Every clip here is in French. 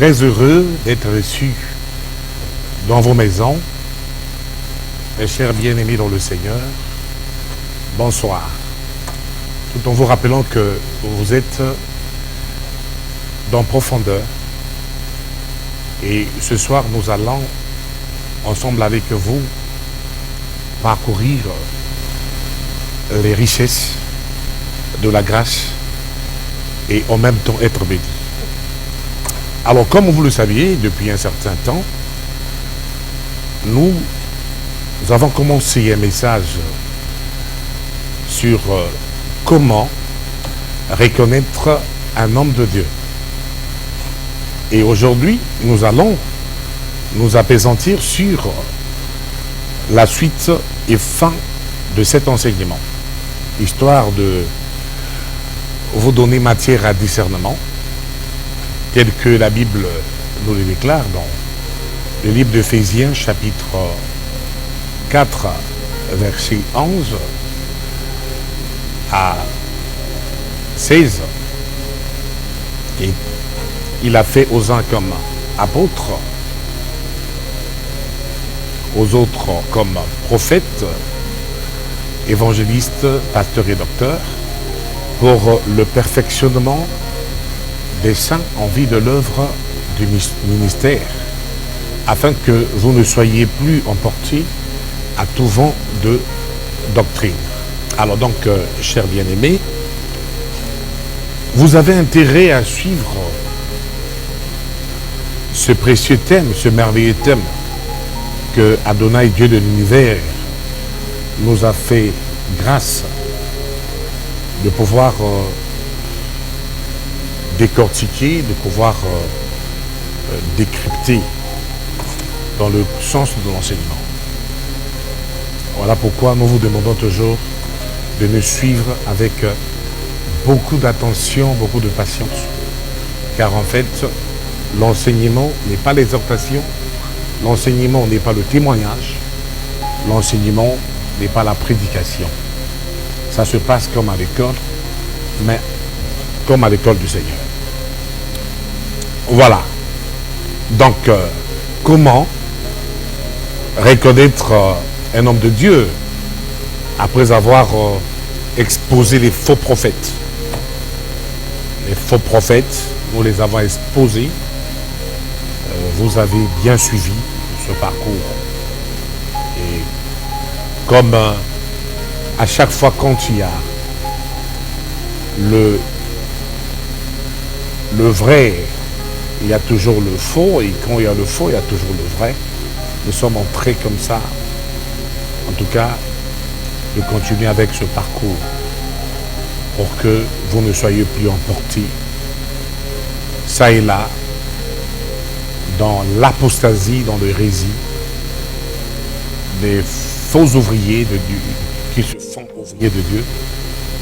Très heureux d'être reçu dans vos maisons. Mes chers bien-aimés dans le Seigneur, bonsoir. Tout en vous rappelant que vous êtes dans profondeur. Et ce soir, nous allons, ensemble avec vous, parcourir les richesses de la grâce et en même temps être bénis. Alors, comme vous le saviez, depuis un certain temps, nous avons commencé un message sur comment reconnaître un homme de Dieu. Et aujourd'hui, nous allons nous appesantir sur la suite et fin de cet enseignement, histoire de vous donner matière à discernement, tel que la Bible nous le déclare dans le livre d'Éphésiens, chapitre 4, verset 11 à 16. Et il a fait aux uns comme apôtres, aux autres comme prophètes, évangélistes, pasteurs et docteurs, pour le perfectionnement des saints en vue de l'œuvre du ministère, afin que vous ne soyez plus emportés à tout vent de doctrine. Alors donc, chers bien-aimés, vous avez intérêt à suivre ce précieux thème, ce merveilleux thème que Adonai, Dieu de l'univers, nous a fait grâce de pouvoir décortiquer, de pouvoir décrypter dans le sens de l'enseignement. Voilà pourquoi nous vous demandons toujours de nous suivre avec beaucoup d'attention, beaucoup de patience, car en fait, l'enseignement n'est pas l'exhortation, l'enseignement n'est pas le témoignage, l'enseignement n'est pas la prédication. Ça se passe comme à l'école, mais comme à l'école du Seigneur. Voilà. Donc, comment reconnaître un homme de Dieu après avoir exposé les faux prophètes? Les faux prophètes, nous les avons exposés. Vous avez bien suivi ce parcours. Et comme à chaque fois quand il y a le vrai, il y a toujours le faux, et quand il y a le faux, il y a toujours le vrai. Nous sommes entrés comme ça, en tout cas, de continuer avec ce parcours pour que vous ne soyez plus emportés, ça et là, dans l'apostasie, dans l'hérésie, des faux ouvriers de Dieu, qui se font ouvriers de Dieu,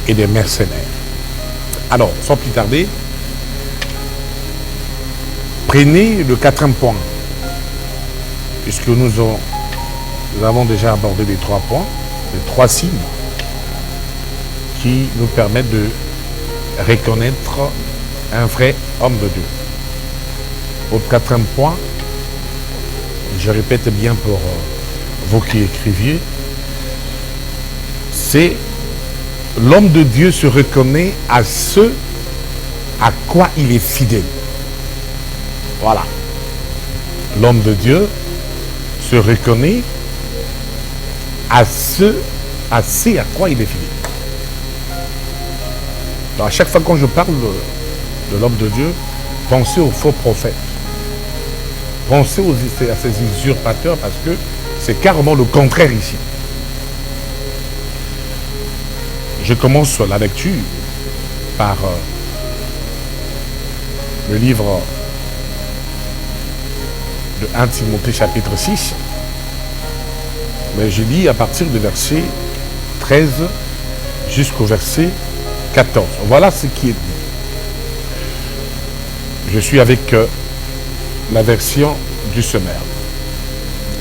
et des mercenaires. Alors, sans plus tarder, prenez le 4e point, puisque nous avons déjà abordé les 3 points, les 3 signes qui nous permettent de reconnaître un vrai homme de Dieu. Au 4e point, je répète bien pour vous qui écriviez, c'est l'homme de Dieu se reconnaît à ce à quoi il est fidèle. Voilà. L'homme de Dieu se reconnaît à ce à quoi il est fidèle. Donc à chaque fois quand je parle de l'homme de Dieu, pensez aux faux prophètes. Pensez à ces usurpateurs, parce que c'est carrément le contraire ici. Je commence la lecture par le livre de 1 Timothée chapitre 6. Mais je lis à partir du verset 13 jusqu'au verset 14. Voilà ce qui est dit. Je suis avec la version du Semeur.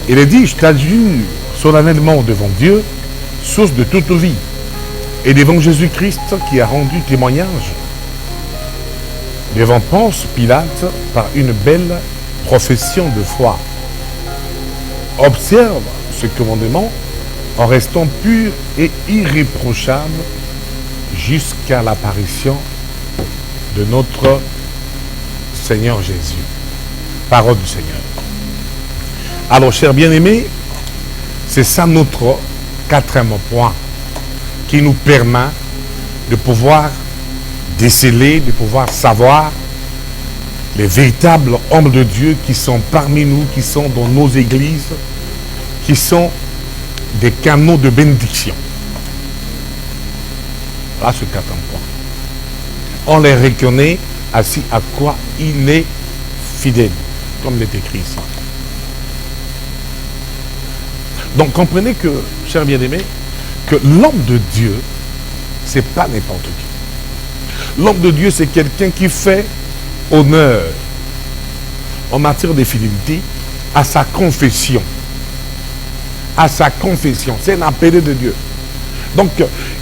Il est dit: je t'adjure solennellement devant Dieu, source de toute vie, et devant Jésus-Christ qui a rendu témoignage devant Ponce Pilate par une belle profession de foi. Observe ce commandement en restant pur et irréprochable jusqu'à l'apparition de notre Seigneur Jésus. Parole du Seigneur. Alors, chers bien-aimés, c'est ça notre quatrième point qui nous permet de pouvoir déceler, de pouvoir savoir les véritables hommes de Dieu qui sont parmi nous, qui sont dans nos églises, qui sont des canaux de bénédiction. Voilà ce quatrième point. On les reconnaît ainsi à quoi il est fidèle, comme il est écrit ici. Donc comprenez que, chers bien-aimés, que l'homme de Dieu, c'est pas n'importe qui. L'homme de Dieu, c'est quelqu'un qui fait honneur en matière de fidélité à sa confession. À sa confession. C'est un appelé de Dieu. Donc,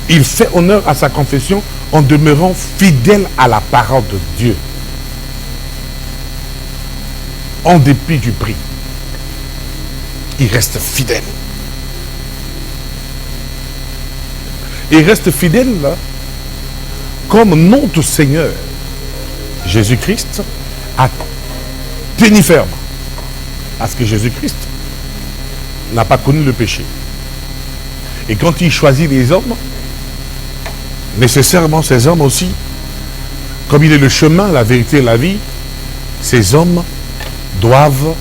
il fait honneur à sa confession en demeurant fidèle à la parole de Dieu. En dépit du prix. Il reste fidèle. Il reste fidèle comme notre Seigneur Jésus-Christ a tenu ferme. Parce que Jésus-Christ n'a pas connu le péché. Et quand il choisit les hommes, nécessairement ces hommes aussi, comme il est le chemin, la vérité et la vie, ces hommes doivent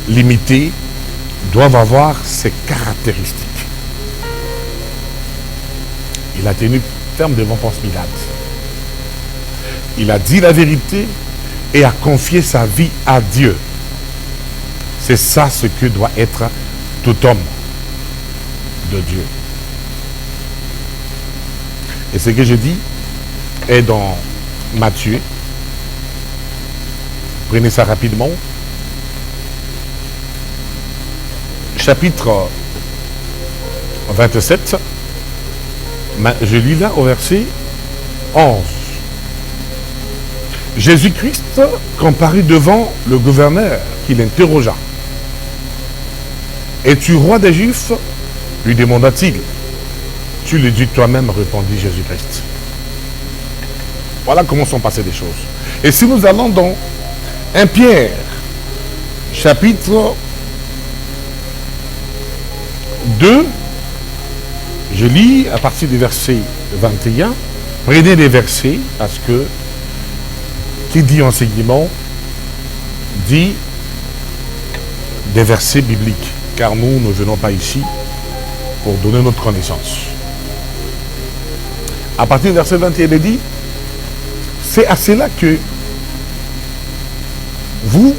l'imiter, doivent avoir ses caractéristiques. Il a tenu ferme devant Ponce Pilate. Il a dit la vérité et a confié sa vie à Dieu. C'est ça ce que doit être tout homme de Dieu. Et ce que je dis est dans Matthieu. Prenez ça rapidement. Chapitre 27. Je lis là au verset 11. Jésus-Christ comparut devant le gouverneur qui l'interrogea. « Es-tu roi des Juifs ?» lui demanda-t-il. « Tu le dis toi-même, répondit Jésus-Christ. » Voilà comment sont passées les choses. Et si nous allons dans 1 Pierre, chapitre 2, je lis à partir du verset 21. Prenez les versets, parce que qui dit enseignement dit des versets bibliques, car nous ne venons pas ici pour donner notre connaissance. À partir du verset 21, il est dit, c'est à cela que vous,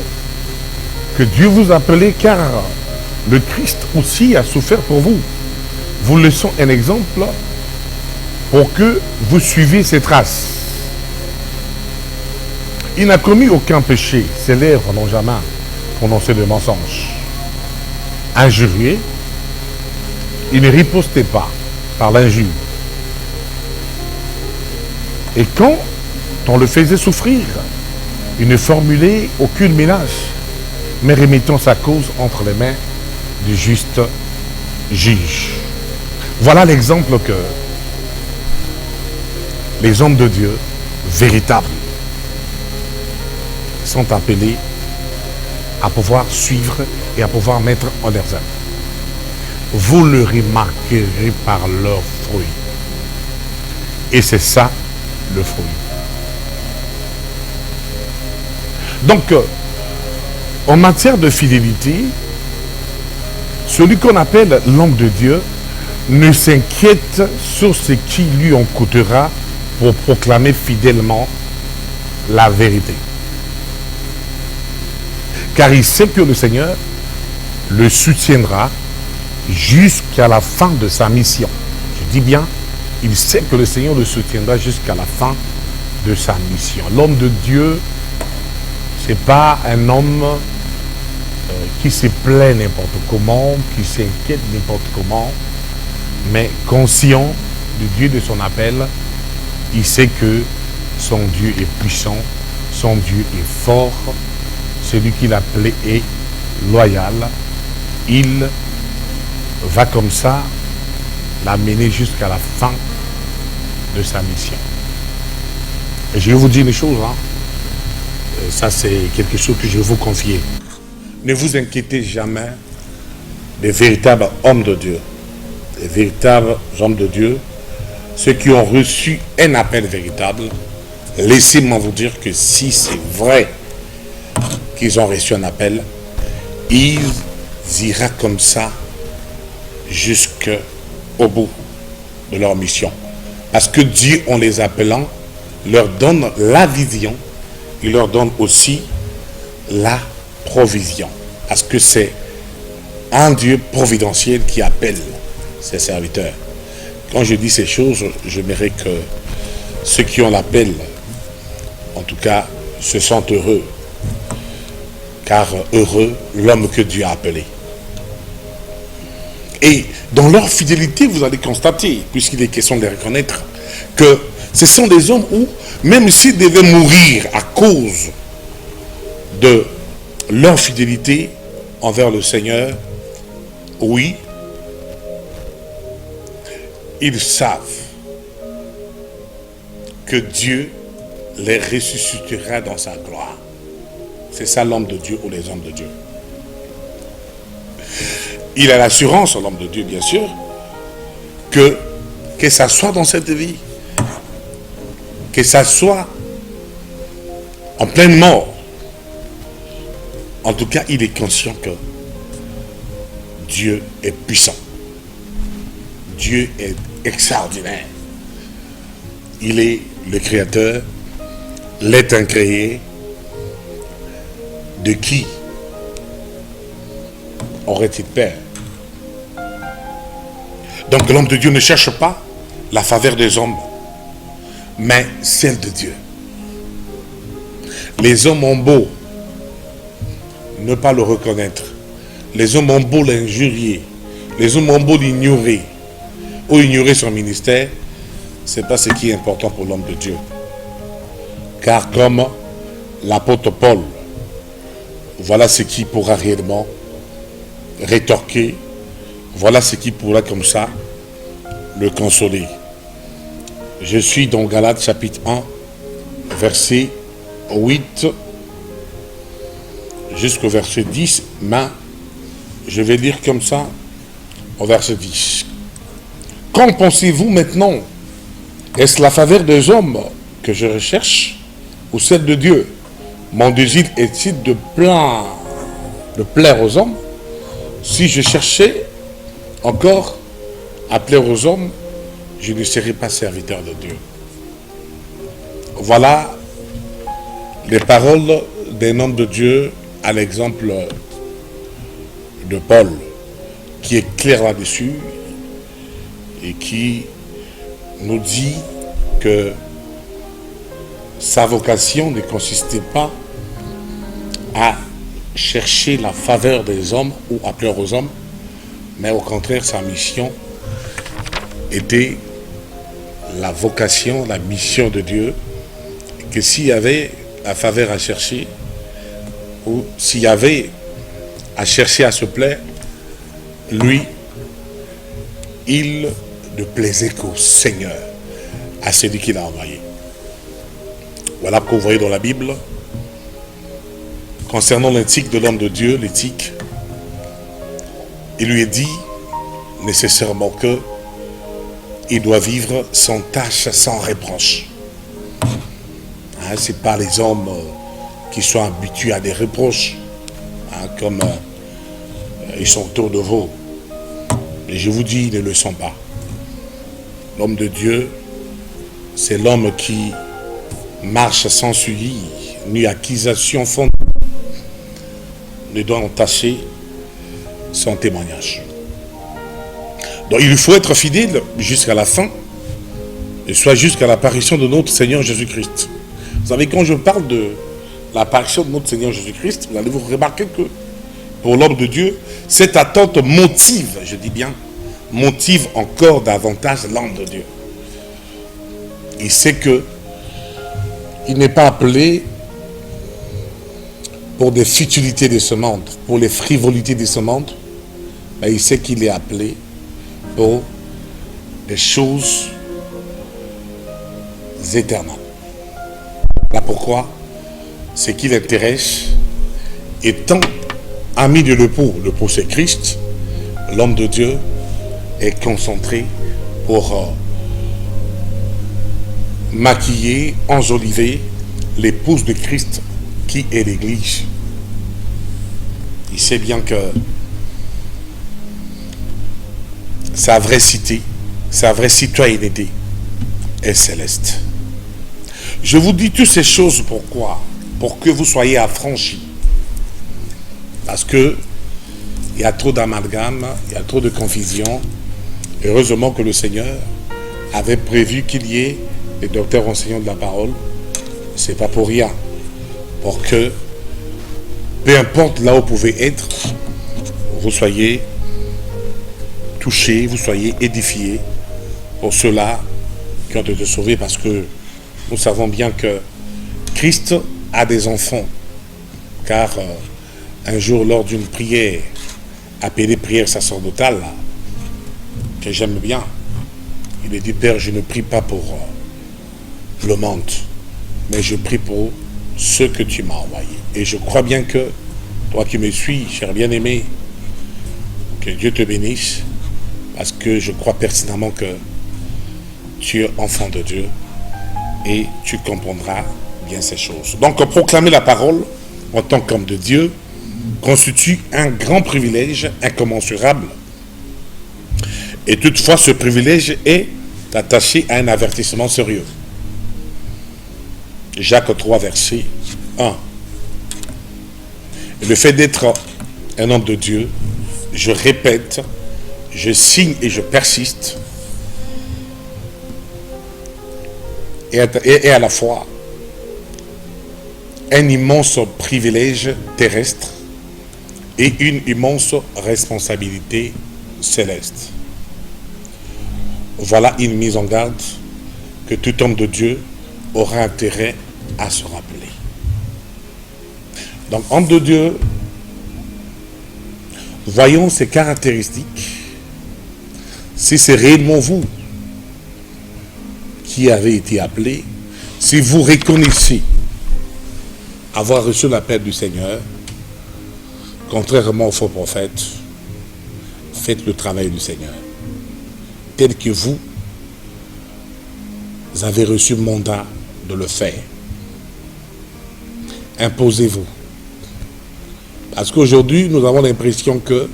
que Dieu vous a appelé, car le Christ aussi a souffert pour vous. Vous laissons un exemple pour que vous suiviez ses traces. Il n'a commis aucun péché, ses lèvres n'ont jamais prononcé de mensonges. Injurié, il ne ripostait pas par l'injure. Et quand on le faisait souffrir, il ne formulait aucune menace, mais remettant sa cause entre les mains du juste juge. Voilà l'exemple que les hommes de Dieu véritables sont appelés à pouvoir suivre et à pouvoir mettre en leur œuvre. Vous le remarquerez par leurs fruits. Et c'est ça le fruit. Donc, en matière de fidélité, celui qu'on appelle l'homme de Dieu ne s'inquiète sur ce qui lui en coûtera pour proclamer fidèlement la vérité. Car il sait que le Seigneur le soutiendra jusqu'à la fin de sa mission. Je dis bien, il sait que le Seigneur le soutiendra jusqu'à la fin de sa mission. L'homme de Dieu, c'est pas un homme qui se plaît n'importe comment, qui s'inquiète n'importe comment, mais conscient du Dieu de son appel, il sait que son Dieu est puissant, son Dieu est fort, celui qu'il a appelé est loyal. Il va comme ça l'amener jusqu'à la fin de sa mission. Et je vais vous dire une chose, hein. Ça c'est quelque chose que je vais vous confier. Ne vous inquiétez jamais des véritables hommes de Dieu. Les véritables hommes de Dieu, ceux qui ont reçu un appel véritable, laissez-moi vous dire que si c'est vrai qu'ils ont reçu un appel, ils iront comme ça jusqu'au bout de leur mission. Parce que Dieu, en les appelant, leur donne la vision, il leur donne aussi la provision. Parce que c'est un Dieu providentiel qui appelle ses serviteurs. Quand je dis ces choses, j'aimerais que ceux qui ont l'appel, en tout cas, se sentent heureux. Car heureux l'homme que Dieu a appelé. Et dans leur fidélité, vous allez constater, puisqu'il est question de les reconnaître, que ce sont des hommes où, même s'ils devaient mourir à cause de leur fidélité envers le Seigneur, oui, ils savent que Dieu les ressuscitera dans sa gloire. C'est ça l'homme de Dieu ou les hommes de Dieu. Il a l'assurance, l'homme de Dieu bien sûr, que ça soit dans cette vie, que ça soit en pleine mort. En tout cas, il est conscient que Dieu est puissant. Dieu est extraordinaire. Il est le créateur, l'être incréé. De qui aurait-il peur? Donc l'homme de Dieu ne cherche pas la faveur des hommes, mais celle de Dieu. Les hommes ont beau ne pas le reconnaître, les hommes ont beau l'injurier, les hommes ont beau l'ignorer ou ignorer son ministère, ce n'est pas ce qui est important pour l'homme de Dieu. Car comme l'apôtre Paul, voilà ce qui pourra réellement rétorquer, voilà ce qui pourra comme ça le consoler. Je suis dans Galates chapitre 1, verset 8 jusqu'au verset 10, mais je vais lire comme ça au verset 10. Qu'en pensez-vous maintenant? Est-ce la faveur des hommes que je recherche ou celle de Dieu? Mon désir est-il de plaire aux hommes? Si je cherchais encore à plaire aux hommes, je ne serais pas serviteur de Dieu. Voilà les paroles d'un homme de Dieu à l'exemple de Paul, qui est clair là-dessus et qui nous dit que sa vocation ne consistait pas à chercher la faveur des hommes ou à plaire aux hommes, mais au contraire, sa mission était la vocation, la mission de Dieu, et que s'il y avait la faveur à chercher, ou s'il y avait à chercher à se plaire, lui, il ne plaisait qu'au Seigneur, à celui qu'il a envoyé. Voilà que vous voyez dans la Bible, concernant l'éthique de l'homme de Dieu, l'éthique, il lui est dit nécessairement que il doit vivre sans tâche, sans reproche. Hein, ce n'est pas les hommes qui sont habitués à des reproches, hein, comme ils sont autour de vous. Et je vous dis, ils ne le sont pas. L'homme de Dieu, c'est l'homme qui marche sans suivi, ni accusation fondée, ne doit entacher son témoignage. Donc il faut être fidèle jusqu'à la fin, et soit jusqu'à l'apparition de notre Seigneur Jésus-Christ. Vous savez, quand je parle de l'apparition de notre Seigneur Jésus-Christ, vous allez vous remarquer que pour l'homme de Dieu, cette attente motive, je dis bien, motive encore davantage l'homme de Dieu. Il sait que il n'est pas appelé pour des futilités de ce monde, pour les frivolités de ce monde, mais il sait qu'il est appelé pour des choses éternelles. Voilà pourquoi ce qui l'intéresse, étant ami de l'époux c'est Christ, l'homme de Dieu est concentré pour maquiller, enjoliver l'épouse de Christ qui est l'Église. Il sait bien que sa vraie cité, sa vraie citoyenneté est céleste. Je vous dis toutes ces choses pourquoi? Pour que vous soyez affranchis. Parce que il y a trop d'amalgame, il y a trop de confusion. Heureusement que le Seigneur avait prévu qu'il y ait des docteurs enseignants de la parole. C'est pas pour rien. Pour que, peu importe là où vous pouvez être, vous soyez touchés, vous soyez édifiés pour ceux-là qui ont été sauvés, parce que nous savons bien que Christ a des enfants. Car un jour, lors d'une prière, appelée prière sacerdotale, que j'aime bien, il a dit: Père, je ne prie pas pour le monde, mais je prie pour ceux que tu m'as envoyés. Et je crois bien que toi qui me suis, cher bien-aimé, que Dieu te bénisse, parce que je crois pertinemment que tu es enfant de Dieu et tu comprendras bien ces choses. Donc, proclamer la parole en tant qu'homme de Dieu constitue un grand privilège incommensurable. Et toutefois, ce privilège est attaché à un avertissement sérieux. Jacques 3, verset 1. Le fait d'être un homme de Dieu, je répète, je signe et je persiste, et à la fois un immense privilège terrestre et une immense responsabilité céleste. Voilà une mise en garde que tout homme de Dieu aura intérêt à se rappeler. Donc, homme de Dieu, voyons ces caractéristiques. Si c'est réellement vous qui avez été appelé, si vous reconnaissez avoir reçu l'appel du Seigneur, contrairement aux faux prophètes, faites le travail du Seigneur. Tel que vous avez reçu le mandat de le faire. Imposez-vous. Parce qu'aujourd'hui, nous avons l'impression que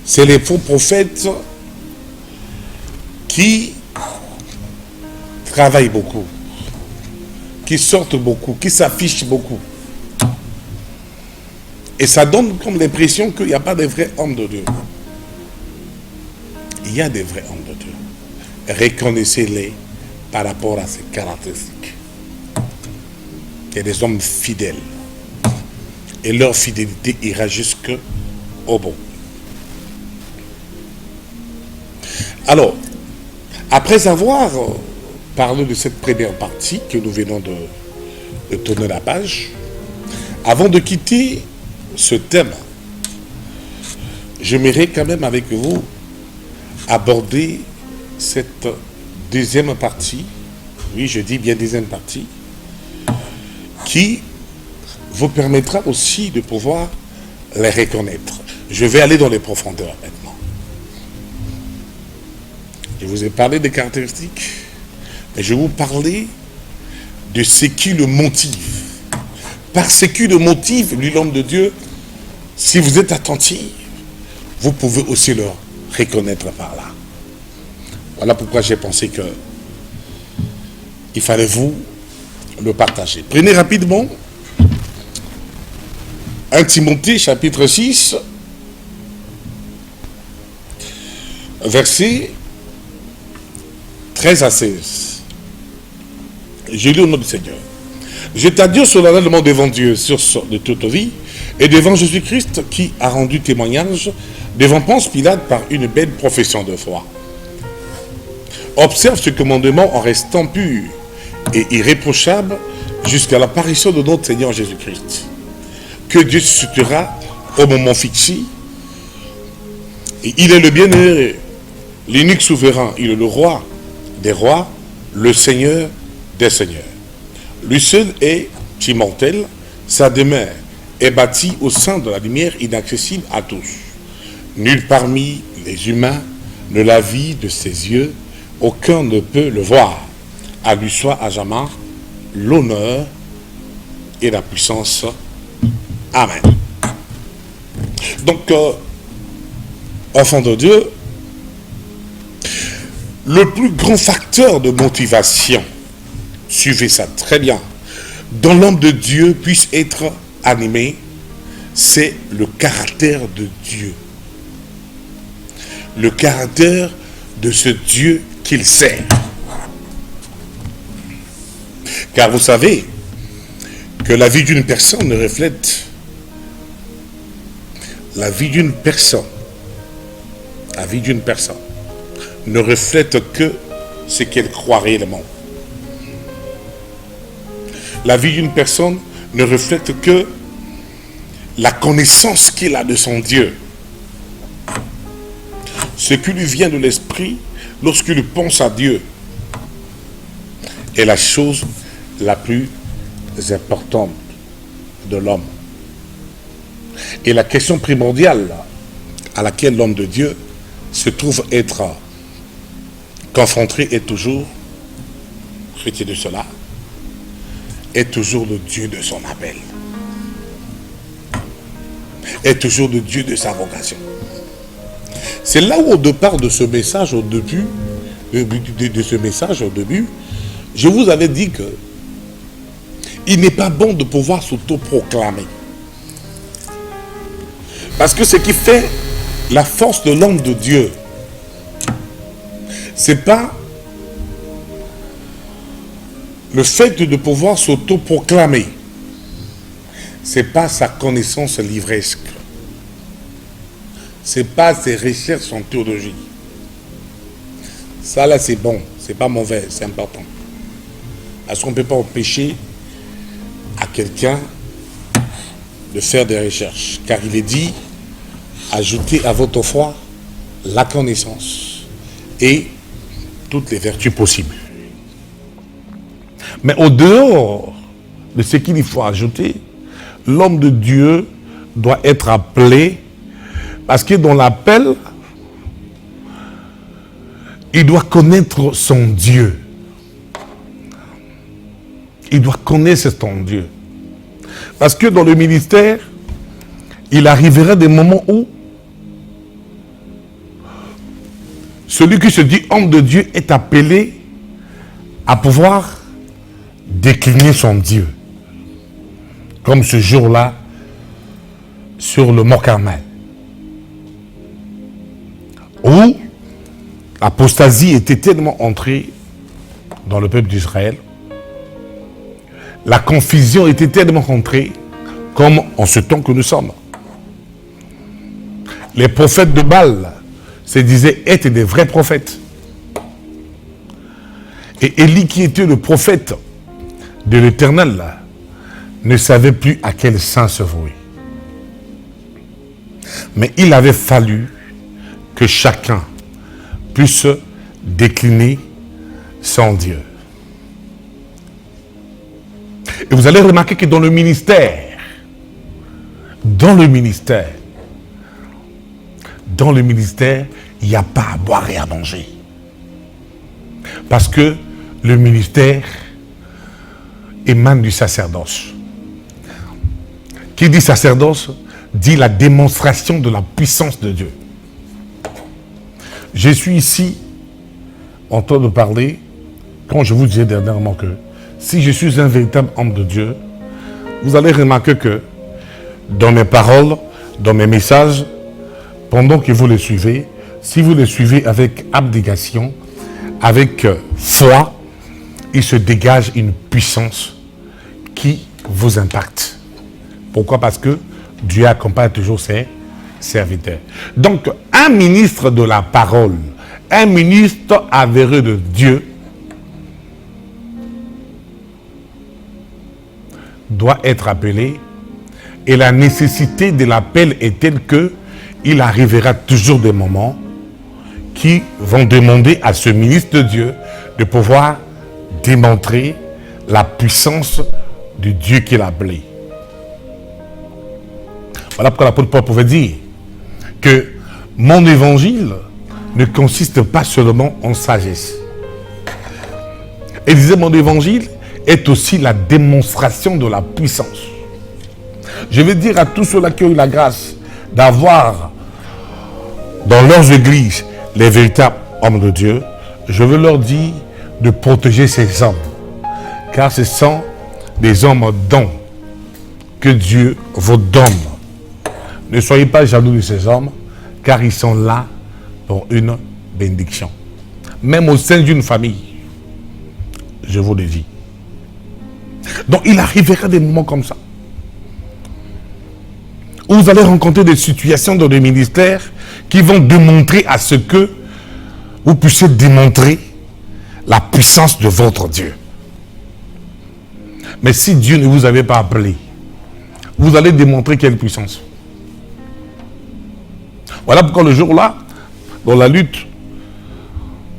c'est les faux prophètes qui travaillent beaucoup, qui sortent beaucoup, qui s'affichent beaucoup. Et ça donne comme l'impression qu'il n'y a pas de vrais hommes de Dieu. Il y a des vrais hommes de Dieu. Reconnaissez-les par rapport à ces caractéristiques. Il y a des hommes fidèles. Et leur fidélité ira jusqu'au bout. Alors, après avoir parlé de cette première partie que nous venons de tourner la page, avant de quitter ce thème, j'aimerais quand même avec vous aborder cette deuxième partie, oui je dis bien deuxième partie, qui vous permettra aussi de pouvoir les reconnaître. Je vais aller dans les profondeurs maintenant. Je vous ai parlé des caractéristiques, mais je vais vous parler de ce qui le motive. Par ce qui le motive, lui l'homme de Dieu, si vous êtes attentif, vous pouvez aussi le reconnaître par là. Voilà pourquoi j'ai pensé que il fallait vous le partager. Prenez rapidement 1 Timothée chapitre 6, versets 13 à 16. Je lis au nom du Seigneur. Je t'adjure solennellement devant Dieu, source de toute vie, et devant Jésus-Christ qui a rendu témoignage devant Ponce Pilate par une belle profession de foi. Observe ce commandement en restant pur et irréprochable jusqu'à l'apparition de notre Seigneur Jésus-Christ, que Dieu suscitera au moment fixé. Et il est le bien-aimé, l'unique souverain, il est le roi des rois, le Seigneur des seigneurs. Lui seul est immortel, sa demeure est bâtie au sein de la lumière inaccessible à tous. Nul parmi les humains ne la vit de ses yeux, aucun ne peut le voir. À lui soit à jamais l'honneur et la puissance. Amen. Donc, enfant de Dieu, le plus grand facteur de motivation, suivez ça très bien, dans l'homme de Dieu puisse être animé, c'est le caractère de Dieu. Le caractère de ce Dieu qu'il sert. Car vous savez que la vie d'une personne reflète la vie d'une personne ne reflète que ce qu'elle croit réellement. La vie d'une personne ne reflète que la connaissance qu'il a de son Dieu. Ce qui lui vient de l'esprit lorsqu'il pense à Dieu est la chose la plus importante de l'homme. Et la question primordiale à laquelle l'homme de Dieu se trouve être confronté est toujours, retenez de cela, est toujours le Dieu de son appel. Est toujours le Dieu de sa vocation. C'est là où au départ de ce message, au début, je vous avais dit que il n'est pas bon de pouvoir s'auto-proclamer. Parce que ce qui fait la force de l'homme de Dieu, c'est pas le fait de pouvoir s'auto-proclamer. C'est pas sa connaissance livresque. C'est pas ses recherches en théologie. Ça là c'est bon, c'est pas mauvais, c'est important. Parce qu'on ne peut pas empêcher à quelqu'un de faire des recherches. Car il est dit, ajoutez à votre foi la connaissance et toutes les vertus possibles. Mais au dehors de ce qu'il faut ajouter, l'homme de Dieu doit être appelé, parce que dans l'appel, il doit connaître son Dieu. Il doit connaître son Dieu. Parce que dans le ministère, il arrivera des moments où celui qui se dit homme de Dieu est appelé à pouvoir décliner son Dieu. Comme ce jour-là, sur le mont Carmel, où l'apostasie était tellement entrée dans le peuple d'Israël, la confusion était tellement entrée, comme en ce temps que nous sommes. Les prophètes de Baal se disaient être des vrais prophètes. Et Élie, qui était le prophète de l'Éternel, ne savait plus à quel saint se vouer. Mais il avait fallu que chacun puisse décliner son Dieu. Et vous allez remarquer que dans le ministère, il n'y a pas à boire et à manger. Parce que le ministère émane du sacerdoce. Qui dit sacerdoce, dit la démonstration de la puissance de Dieu. Je suis ici en train de parler, quand je vous disais dernièrement que si je suis un véritable homme de Dieu, vous allez remarquer que dans mes paroles, dans mes messages, pendant que vous les suivez, si vous les suivez avec abnégation, avec foi, il se dégage une puissance qui vous impacte. Pourquoi? Parce que Dieu accompagne toujours ses serviteurs. Donc, un ministre de la parole, un ministre avéré de Dieu, doit être appelé. Et la nécessité de l'appel est telle que il arrivera toujours des moments qui vont demander à ce ministre de Dieu de pouvoir démontrer la puissance du Dieu qu'il a appelé. Voilà pourquoi l'apôtre Paul pouvait dire que mon évangile ne consiste pas seulement en sagesse. Il disait mon évangile est aussi la démonstration de la puissance. Je veux dire à tous ceux-là qui ont eu la grâce d'avoir dans leurs églises les véritables hommes de Dieu, je veux leur dire de protéger ces hommes, car ce sont des hommes dons que Dieu vous donne. Ne soyez pas jaloux de ces hommes, car ils sont là pour une bénédiction. Même au sein d'une famille, je vous le dis. Donc il arrivera des moments comme ça, où vous allez rencontrer des situations dans les ministères qui vont démontrer à ce que vous puissiez démontrer la puissance de votre Dieu. Mais si Dieu ne vous avait pas appelé, vous allez démontrer quelle puissance. Voilà pourquoi le jour-là, dans la lutte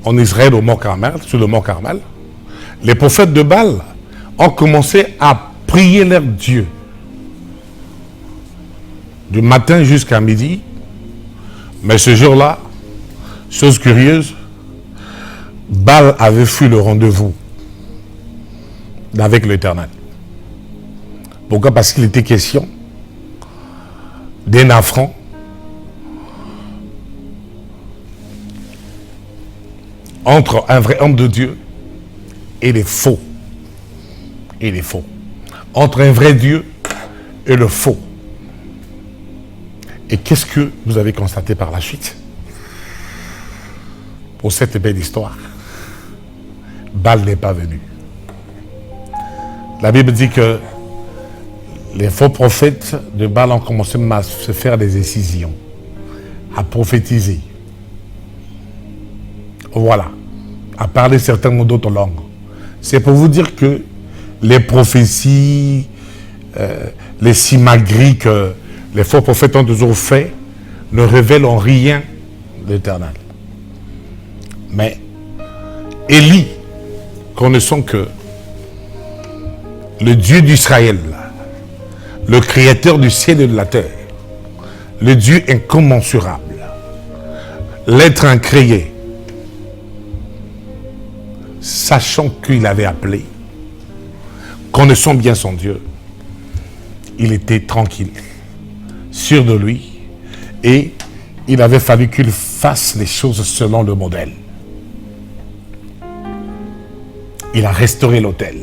en Israël au mont Carmel, sur le mont Carmel, les prophètes de Baal ont commencé à prier leur Dieu. Du matin jusqu'à midi. Mais ce jour-là, chose curieuse, Baal avait fui le rendez-vous avec l'Éternel. Pourquoi? Parce qu'il était question d'un affront entre un vrai homme de Dieu et les faux. Et les faux. Entre un vrai Dieu et le faux. Et qu'est-ce que vous avez constaté par la suite? Pour cette belle histoire, Baal n'est pas venu. La Bible dit que les faux prophètes de Baal ont commencé à se faire des incisions, à prophétiser. Voilà, à parler certaines d'autres langues. C'est pour vous dire que les prophéties, les simagris que les faux prophètes ont toujours fait ne révèlent en rien l'Éternel. Mais Élie, connaissant que le Dieu d'Israël, le créateur du ciel et de la terre, le Dieu incommensurable, l'être incréé, sachant qu'il avait appelé, connaissant bien son Dieu, il était tranquille, sûr de lui, et il avait fallu qu'il fasse les choses selon le modèle. Il a restauré l'autel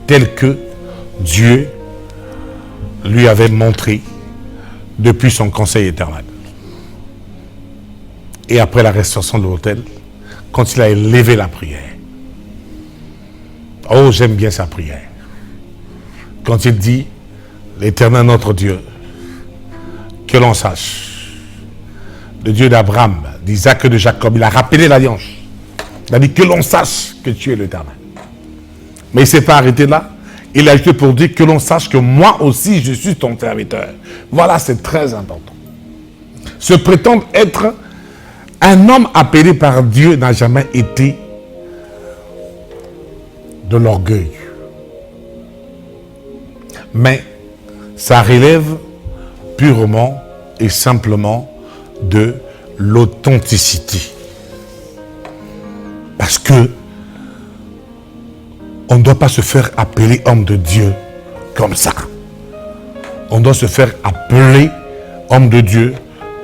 tel que Dieu lui avait montré depuis son conseil éternel. Et après la restauration de l'autel, quand il a élevé la prière, oh, j'aime bien sa prière. Quand il dit, l'Éternel notre Dieu, que l'on sache, le Dieu d'Abraham, d'Isaac et de Jacob, il a rappelé l'alliance. Il a dit que l'on sache que tu es l'Éternel. Mais il ne s'est pas arrêté là. Il a ajouté pour dire que l'on sache que moi aussi je suis ton serviteur. Voilà, c'est très important. Se prétendre être un homme appelé par Dieu n'a jamais été de l'orgueil. Mais ça relève purement et simplement de l'authenticité. Parce que on ne doit pas se faire appeler homme de Dieu comme ça. On doit se faire appeler homme de Dieu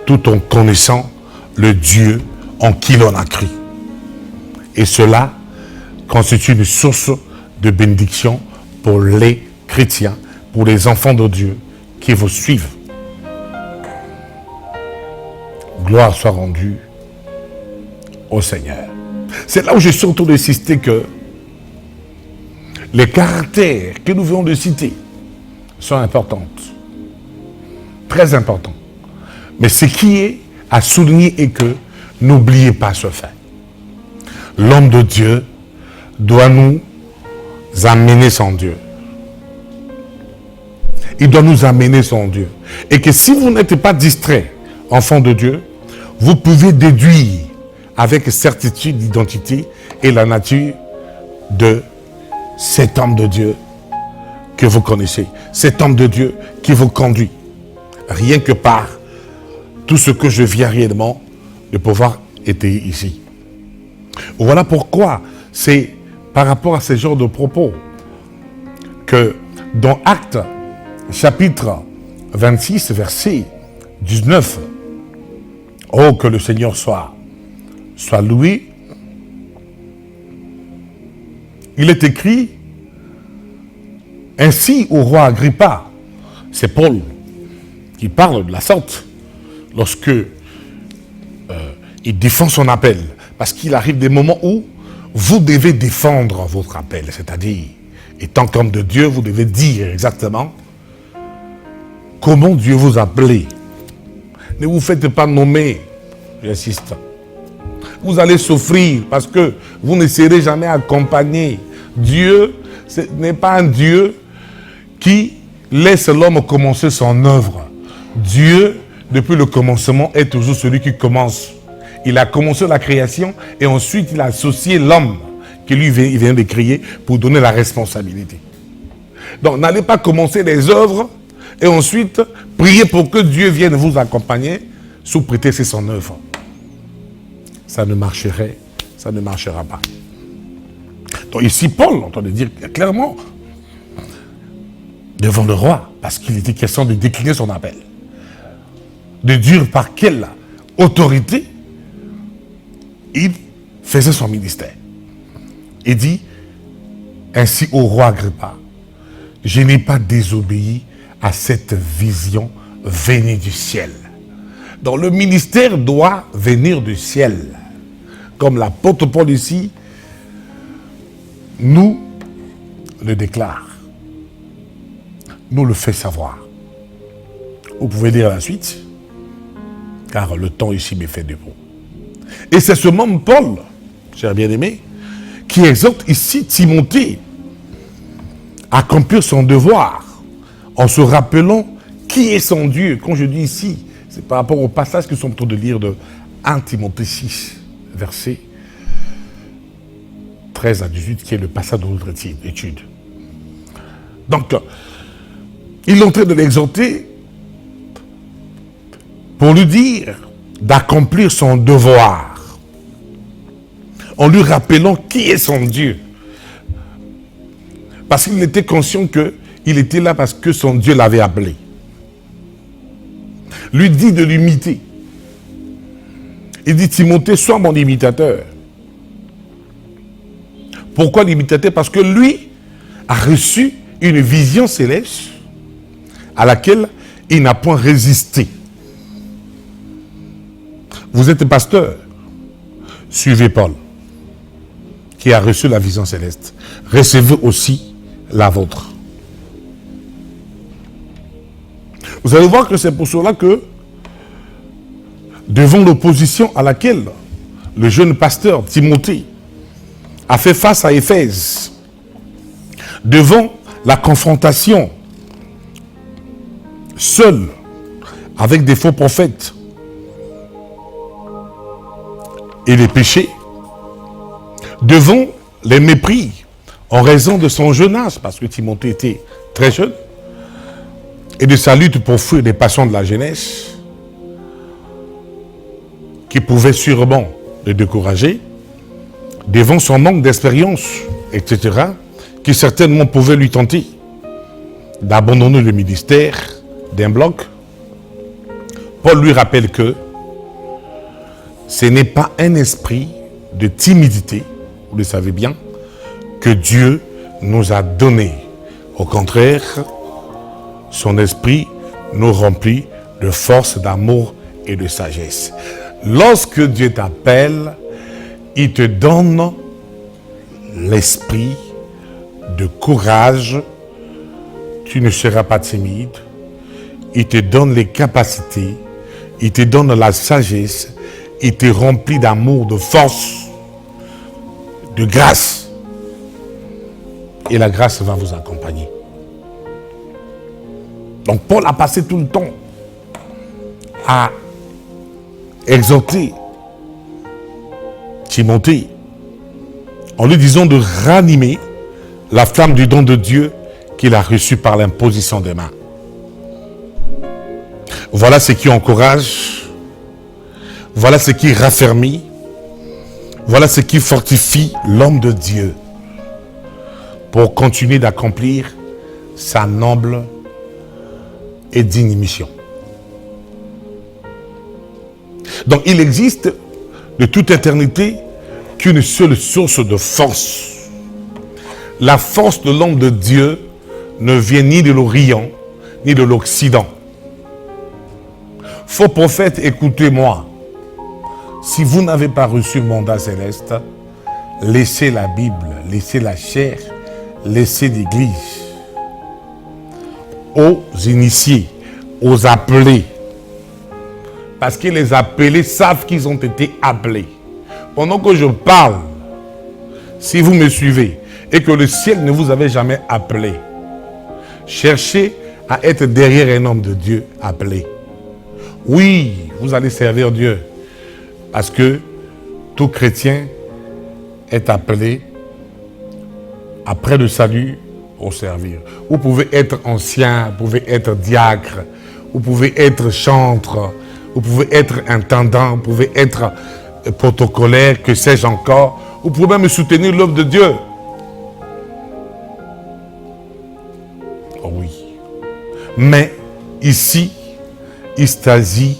tout en connaissant le Dieu en qui l'on a cru. Et cela constitue une source de bénédiction pour les chrétiens, pour les enfants de Dieu qui vous suivent. Gloire soit rendue au Seigneur. C'est là où j'ai surtout insisté que les caractères que nous venons de citer sont importantes. Très importantes. Mais ce qui est à souligner est que n'oubliez pas ce fait. L'homme de Dieu doit nous amener son Dieu. Il doit nous amener son Dieu. Et que si vous n'êtes pas distrait, enfant de Dieu, vous pouvez déduire avec certitude l'identité et la nature de cet homme de Dieu que vous connaissez. Cet homme de Dieu qui vous conduit. Rien que par tout ce que je viens réellement de pouvoir être ici. Voilà pourquoi c'est par rapport à ce genre de propos que dans Actes chapitre 26 verset 19, oh que le Seigneur soit loué, il est écrit ainsi au roi Agrippa. C'est Paul qui parle de la sorte lorsque il défend son appel, parce qu'il arrive des moments où vous devez défendre votre appel, c'est-à-dire, étant comme de Dieu, vous devez dire exactement comment Dieu vous a appelé. Ne vous faites pas nommer, j'insiste. Vous allez souffrir parce que vous ne serez jamais accompagné. Dieu, ce n'est pas un Dieu qui laisse l'homme commencer son œuvre. Dieu, depuis le commencement, est toujours celui qui commence. Il a commencé la création et ensuite il a associé l'homme qui lui vient de créer pour donner la responsabilité. Donc n'allez pas commencer les œuvres et ensuite prier pour que Dieu vienne vous accompagner sous prétexte que c'est son œuvre. Ça ne marchera pas. Donc ici Paul, on entend dire clairement devant le roi, parce qu'il était question de décliner son appel, de dire par quelle autorité il faisait son ministère. Il dit ainsi au roi Agrippa, je n'ai pas désobéi à cette vision venue du ciel. Donc le ministère doit venir du ciel. Comme l'apôtre Paul ici nous le déclare, nous le fait savoir. Vous pouvez lire la suite, car le temps ici m'est fait debout. Et c'est ce même Paul, cher bien-aimé, qui exhorte ici Timothée à accomplir son devoir en se rappelant qui est son Dieu. Quand je dis ici, c'est par rapport au passage que nous sommes en train de lire de 1 Timothée 6, verset 13 à 18, qui est le passage de notre étude. Donc, il est en train de l'exhorter pour lui dire d'accomplir son devoir en lui rappelant qui est son Dieu. Parce qu'il était conscient qu'il était là parce que son Dieu l'avait appelé. Lui dit de l'imiter. Il dit, Timothée, sois mon imitateur. Pourquoi l'imitateur? Parce que lui a reçu une vision céleste à laquelle il n'a point résisté. Vous êtes pasteur, suivez Paul, qui a reçu la vision céleste. Recevez aussi la vôtre. Vous allez voir que c'est pour cela que, devant l'opposition à laquelle le jeune pasteur Timothée a fait face à Éphèse, devant la confrontation seul avec des faux prophètes et les péchés, devant les mépris en raison de son jeune âge, parce que Timothée était très jeune, et de sa lutte pour fuir les passions de la jeunesse, qui pouvaient sûrement le décourager, devant son manque d'expérience, etc., qui certainement pouvait lui tenter d'abandonner le ministère d'un bloc. Paul lui rappelle que ce n'est pas un esprit de timidité, vous le savez bien, que Dieu nous a donné. Au contraire, son esprit nous remplit de force, d'amour et de sagesse. Lorsque Dieu t'appelle, il te donne l'esprit de courage. Tu ne seras pas timide. Il te donne les capacités. Il te donne la sagesse. Il te remplit d'amour, de force, de grâce. et la grâce va vous accompagner. Donc Paul a passé tout le temps à exhorter Timothée en lui disant de ranimer la flamme du don de Dieu qu'il a reçu par l'imposition des mains. Voilà ce qui encourage, voilà ce qui raffermit, voilà ce qui fortifie l'homme de Dieu pour continuer d'accomplir sa noble et digne mission. Donc il existe de toute éternité qu'une seule source de force. La force de l'homme de Dieu ne vient ni de l'Orient, ni de l'Occident. Faux prophète, écoutez-moi. Si vous n'avez pas reçu le mandat céleste, laissez la Bible, laissez la chair, laissez l'Église. Aux initiés, aux appelés. Parce que les appelés savent qu'ils ont été appelés. Pendant que je parle, si vous me suivez, et que le ciel ne vous avait jamais appelé, cherchez à être derrière un homme de Dieu appelé. Oui, vous allez servir Dieu. Parce que tout chrétien est appelé, après le salut, au servir. Vous pouvez être ancien, vous pouvez être diacre, vous pouvez être chantre, vous pouvez être intendant, vous pouvez être protocolaire, que sais-je encore. Vous pouvez même soutenir l'œuvre de Dieu. Oh oui. Mais ici, il s'agit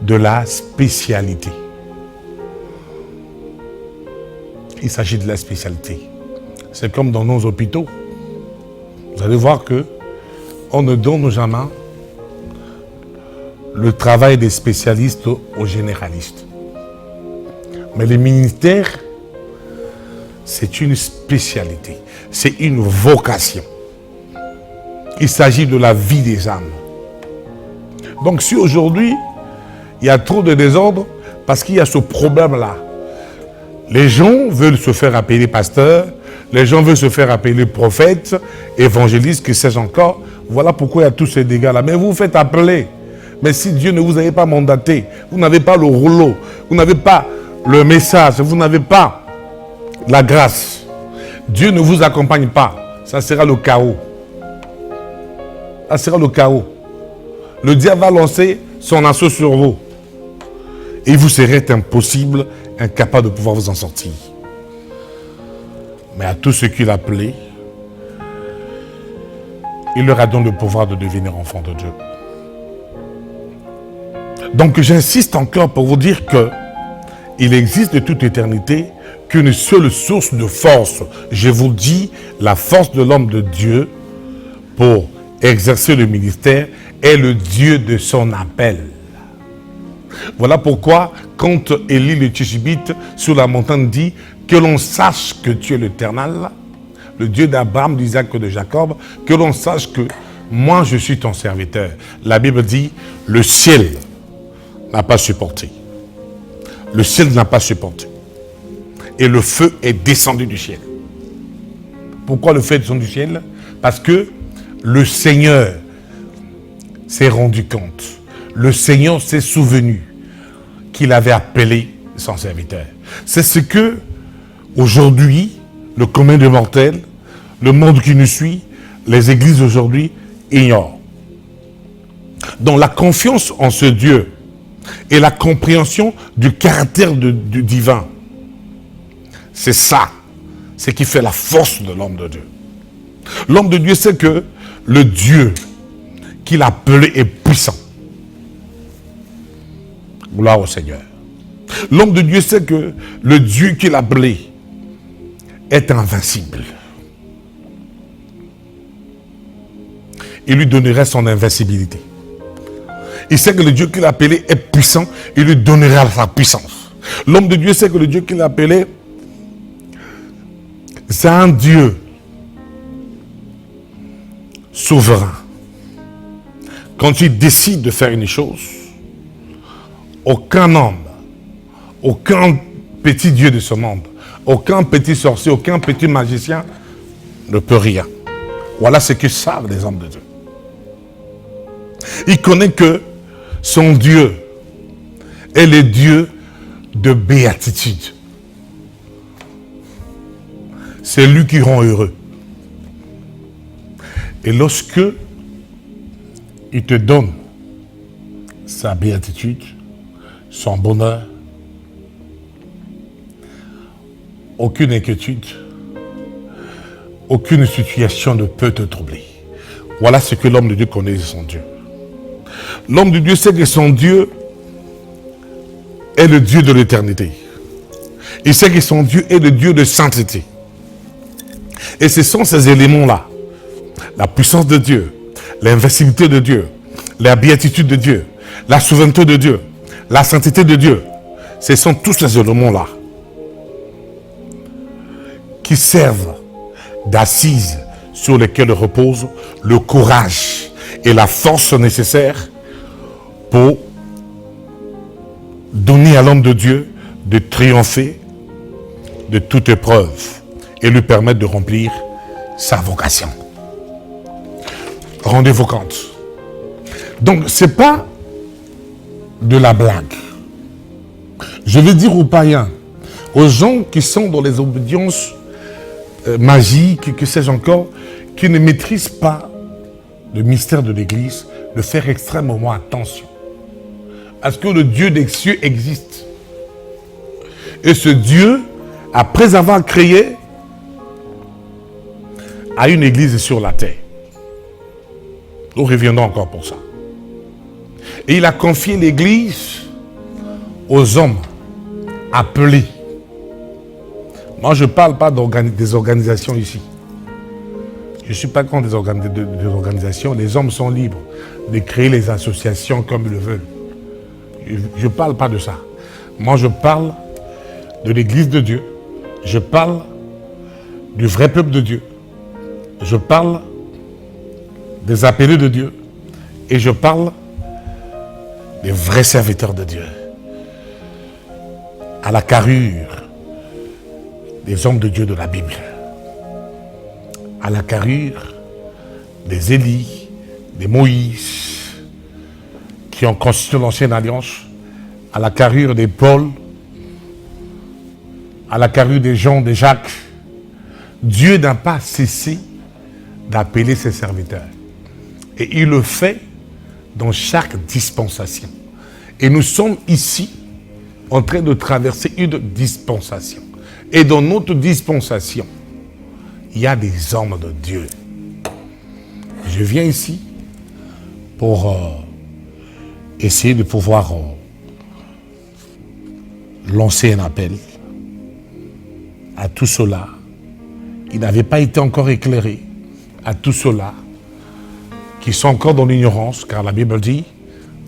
de la spécialité. Il s'agit de la spécialité. C'est comme dans nos hôpitaux. Vous allez voir que on ne donne jamais le travail des spécialistes aux généralistes. Mais le ministère, c'est une spécialité. C'est une vocation. Il s'agit de la vie des âmes. Donc si aujourd'hui, il y a trop de désordre, parce qu'il y a ce problème-là. Les gens veulent se faire appeler pasteur, les gens veulent se faire appeler prophète, évangéliste, que sais-je encore. Voilà pourquoi il y a tous ces dégâts-là. Mais vous vous faites appeler. Mais si Dieu ne vous avait pas mandaté, vous n'avez pas le rouleau, vous n'avez pas le message, vous n'avez pas la grâce, Dieu ne vous accompagne pas, ça sera le chaos. Ça sera le chaos. Le diable va lancer son assaut sur vous. Et vous serez impossible, incapable de pouvoir vous en sortir. Mais à tous ceux qu'il a appelés, il leur a donné le pouvoir de devenir enfants de Dieu. Donc j'insiste encore pour vous dire que il existe de toute éternité qu'une seule source de force. Je vous dis, la force de l'homme de Dieu pour exercer le ministère est le Dieu de son appel. Voilà pourquoi, quand Élie le Tishbite sur la montagne dit que l'on sache que tu es l'Éternel, le Dieu d'Abraham, d'Isaac et de Jacob, que l'on sache que moi je suis ton serviteur. La Bible dit, le ciel n'a pas supporté. Le ciel n'a pas supporté. Et le feu est descendu du ciel. Pourquoi le feu est descendu du ciel? Parce que le Seigneur s'est rendu compte. Le Seigneur s'est souvenu qu'il avait appelé son serviteur. C'est ce que, aujourd'hui, le commun des mortels, le monde qui nous suit, les églises aujourd'hui ignorent. Donc la confiance en ce Dieu et la compréhension du caractère du divin, c'est ça, ce qui fait la force de l'homme de Dieu. L'homme de Dieu sait que le Dieu qu'il a appelé est puissant. Gloire au Seigneur. L'homme de Dieu sait que le Dieu qu'il a appelé est invincible. Il lui donnerait son invincibilité. Il sait que le Dieu qu'il a appelé est puissant, il lui donnera sa puissance. L'homme de Dieu sait que le Dieu qu'il a appelé, c'est un Dieu souverain. Quand il décide de faire une chose, aucun homme, aucun petit Dieu de ce monde, aucun petit sorcier, aucun petit magicien ne peut rien. Voilà ce que savent les hommes de Dieu. Il connaît que son Dieu est le Dieu de béatitude. C'est lui qui rend heureux. Et lorsque il te donne sa béatitude, son bonheur, aucune inquiétude, aucune situation ne peut te troubler. Voilà ce que l'homme de Dieu connaît de son Dieu. L'homme de Dieu sait que son Dieu est le Dieu de l'éternité. Il sait que son Dieu est le Dieu de sainteté. Et ce sont ces éléments-là, la puissance de Dieu, l'invincibilité de Dieu, la béatitude de Dieu, la souveraineté de Dieu, la sainteté de Dieu. Ce sont tous ces éléments-là qui servent d'assises sur lesquelles repose le courage et la force nécessaires pour donner à l'homme de Dieu de triompher de toute épreuve et lui permettre de remplir sa vocation. Rendez-vous compte. Donc, ce n'est pas de la blague. Je vais dire aux païens, aux gens qui sont dans les obédiences magiques, que sais-je encore, qui ne maîtrisent pas le mystère de l'Église, de faire extrêmement attention à ce que le Dieu des cieux existe. Et ce Dieu, après avoir créé, a une Église sur la terre. Nous reviendrons encore pour ça. Et il a confié l'Église aux hommes appelés. Moi, je ne parle pas des organisations ici. Je ne suis pas contre des organisations. Les hommes sont libres de créer les associations comme ils le veulent. Je ne parle pas de ça. Moi, je parle de l'Église de Dieu. Je parle du vrai peuple de Dieu. Je parle des appelés de Dieu. Et je parle des vrais serviteurs de Dieu. À la carrure des hommes de Dieu de la Bible. À la carrure des Élie, des Moïse, qui ont constitué l'ancienne alliance, à la carrure des Paul, à la carrure des Jean, des Jacques. Dieu n'a pas cessé d'appeler ses serviteurs. Et il le fait dans chaque dispensation. Et nous sommes ici en train de traverser une dispensation. Et dans notre dispensation, il y a des hommes de Dieu. Je viens ici pour essayer de pouvoir lancer un appel à tous ceux-là qui n'avaient pas été encore éclairés, à tous ceux-là qui sont encore dans l'ignorance, car la Bible dit,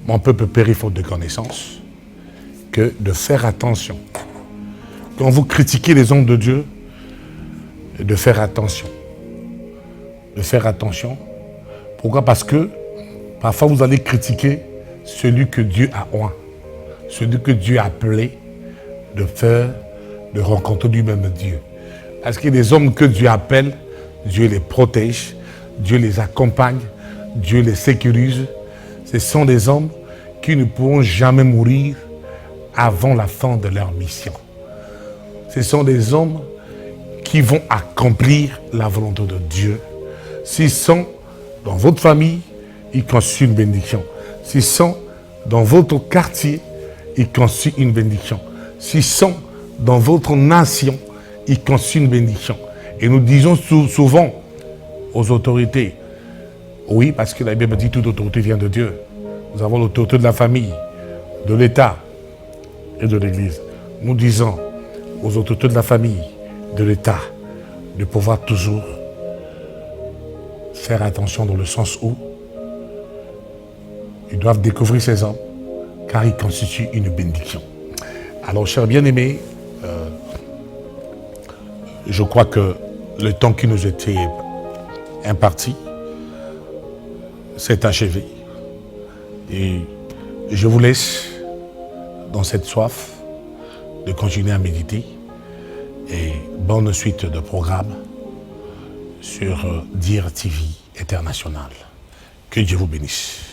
mon peuple périt faute de connaissance, que de faire attention. Quand vous critiquez les hommes de Dieu, de faire attention. De faire attention. Pourquoi? Parce que parfois vous allez critiquer celui que Dieu a oint, celui que Dieu a appelé de rencontrer lui-même Dieu. Parce que les hommes que Dieu appelle, Dieu les protège, Dieu les accompagne, Dieu les sécurise. Ce sont des hommes qui ne pourront jamais mourir avant la fin de leur mission. Ce sont des hommes qui vont accomplir la volonté de Dieu. S'ils sont dans votre famille, ils constituent une bénédiction. S'ils sont dans votre quartier, ils constituent une bénédiction. S'ils sont dans votre nation, ils constituent une bénédiction. Et nous disons souvent aux autorités, oui, parce que la Bible dit que toute autorité vient de Dieu. Nous avons l'autorité de la famille, de l'État et de l'Église. Nous disons aux autorités de la famille, de l'État, de pouvoir toujours faire attention dans le sens où ils doivent découvrir ces hommes, car ils constituent une bénédiction. Alors, chers bien-aimés, je crois que le temps qui nous était imparti s'est achevé. Et je vous laisse dans cette soif de continuer à méditer. Et bonne suite de programme. sur Dire TV International. Que Dieu vous bénisse.